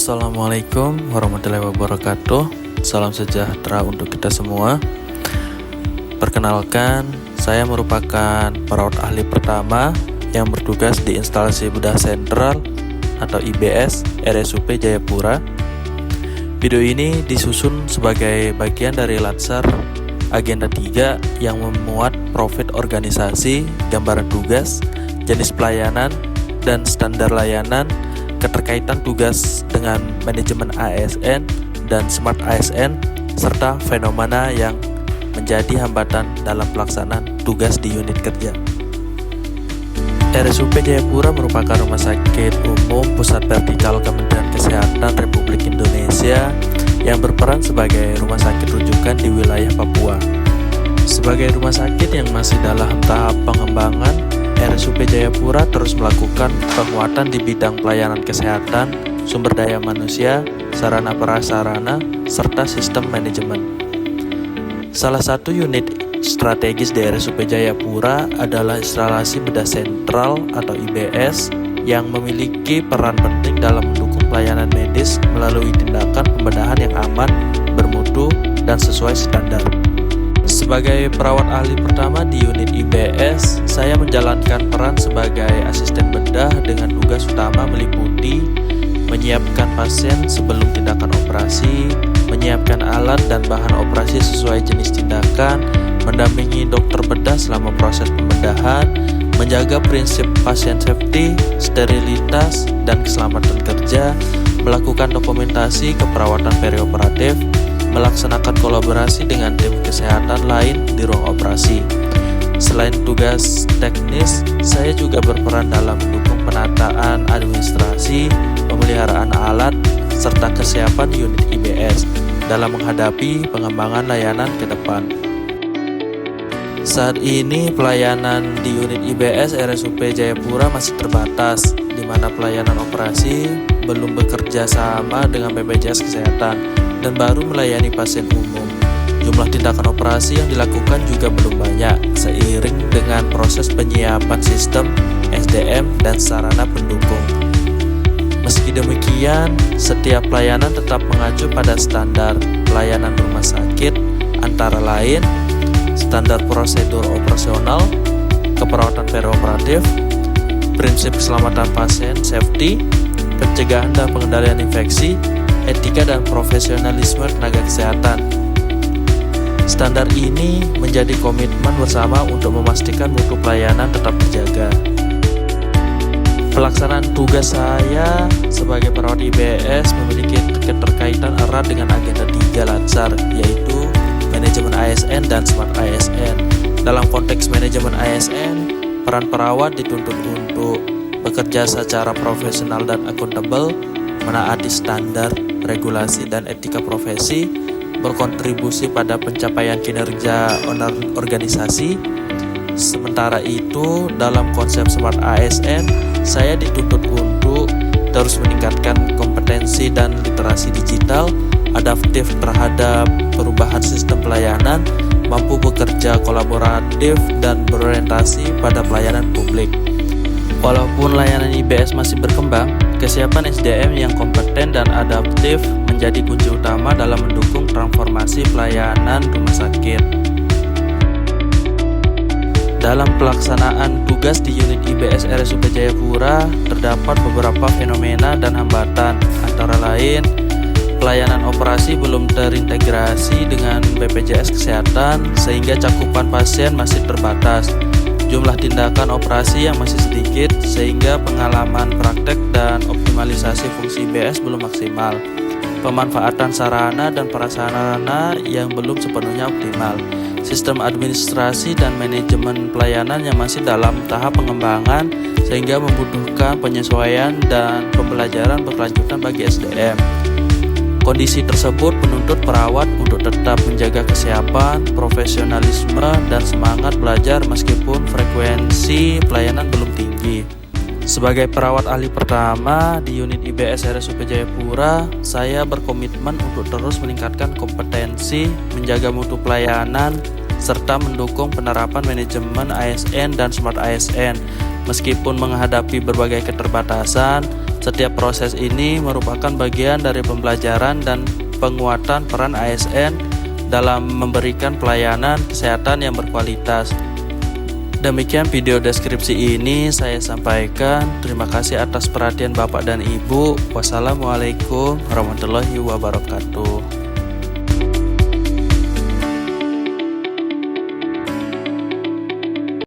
Assalamualaikum warahmatullahi wabarakatuh. Salam sejahtera untuk kita semua. Perkenalkan, saya merupakan perawat ahli pertama yang bertugas di instalasi bedah sentral atau IBS RSUP Jayapura. Video ini disusun sebagai bagian dari Latsar Agenda 3 yang memuat profil organisasi, gambaran tugas, jenis pelayanan, dan standar layanan, keterkaitan tugas dengan manajemen ASN dan smart ASN, serta fenomena yang menjadi hambatan dalam pelaksanaan tugas di unit kerja. RSUP Jayapura merupakan rumah sakit umum pusat vertikal Kementerian Kesehatan Republik Indonesia yang berperan sebagai rumah sakit rujukan di wilayah Papua. Sebagai rumah sakit yang masih dalam tahap pengembangan, RSUP Jayapura terus melakukan penguatan di bidang pelayanan kesehatan, sumber daya manusia, sarana prasarana, serta sistem manajemen. Salah satu unit strategis di RSUP Jayapura adalah instalasi bedah sentral atau IBS yang memiliki peran penting dalam mendukung pelayanan medis melalui tindakan pembedahan yang aman, bermutu, dan sesuai standar. Sebagai perawat ahli pertama di unit IBS, saya menjalankan peran sebagai asisten bedah dengan tugas utama meliputi menyiapkan pasien sebelum tindakan operasi, menyiapkan alat dan bahan operasi sesuai jenis tindakan, mendampingi dokter bedah selama proses pembedahan, menjaga prinsip pasien safety, sterilitas, dan keselamatan kerja, melakukan dokumentasi keperawatan perioperatif, melaksanakan kolaborasi dengan tim kesehatan lain di ruang operasi. Selain tugas teknis, saya juga berperan dalam mendukung penataan administrasi, pemeliharaan alat, serta kesiapan unit IBS dalam menghadapi pengembangan layanan ke depan. Saat ini pelayanan di unit IBS RSUP Jayapura masih terbatas, di mana pelayanan operasi belum bekerja sama dengan BPJS Kesehatan dan baru melayani pasien umum. Jumlah tindakan operasi yang dilakukan juga belum banyak, seiring dengan proses penyiapan sistem, SDM, dan sarana pendukung. Meski demikian, setiap pelayanan tetap mengacu pada standar pelayanan rumah sakit, antara lain standar prosedur operasional, keperawatan perioperatif, prinsip keselamatan pasien, safety, pencegahan dan pengendalian infeksi, etika dan profesionalisme tenaga kesehatan. Standar ini menjadi komitmen bersama untuk memastikan mutu pelayanan tetap terjaga. Pelaksanaan tugas saya sebagai perawat IBS memiliki keterkaitan erat dengan agenda 3 Latsar, yaitu manajemen ASN dan smart ASN. Dalam konteks manajemen ASN, peran perawat dituntut untuk bekerja secara profesional dan akuntabel, menaati standar, regulasi, dan etika profesi, berkontribusi pada pencapaian kinerja organisasi. Sementara itu, dalam konsep smart ASN, saya dituntut untuk terus meningkatkan kompetensi dan literasi digital, adaptif terhadap perubahan sistem pelayanan, mampu bekerja kolaboratif, dan berorientasi pada pelayanan publik. Walaupun layanan IBS masih berkembang, kesiapan SDM yang kompeten dan adaptif menjadi kunci utama dalam mendukung transformasi pelayanan rumah sakit. Dalam pelaksanaan tugas di unit IBS RSUP Jayapura, terdapat beberapa fenomena dan hambatan, antara lain pelayanan operasi belum terintegrasi dengan BPJS Kesehatan sehingga cakupan pasien masih terbatas. Jumlah tindakan operasi yang masih sedikit sehingga pengalaman praktek dan optimalisasi fungsi IBS belum maksimal. Pemanfaatan sarana dan prasarana yang belum sepenuhnya optimal. Sistem administrasi dan manajemen pelayanan yang masih dalam tahap pengembangan sehingga membutuhkan penyesuaian dan pembelajaran berkelanjutan bagi SDM. Kondisi tersebut menuntut perawat untuk tetap menjaga kesiapan, profesionalisme, dan semangat belajar meskipun frekuensi pelayanan belum tinggi. Sebagai perawat ahli pertama di unit IBS RSUP Jayapura, saya berkomitmen untuk terus meningkatkan kompetensi, menjaga mutu pelayanan, serta mendukung penerapan manajemen ASN dan smart ASN. Meskipun menghadapi berbagai keterbatasan, Setiap proses ini merupakan bagian dari pembelajaran dan penguatan peran ASN dalam memberikan pelayanan kesehatan yang berkualitas. Demikian video deskripsi ini saya sampaikan. Terima kasih atas perhatian Bapak dan Ibu. Wassalamualaikum warahmatullahi wabarakatuh.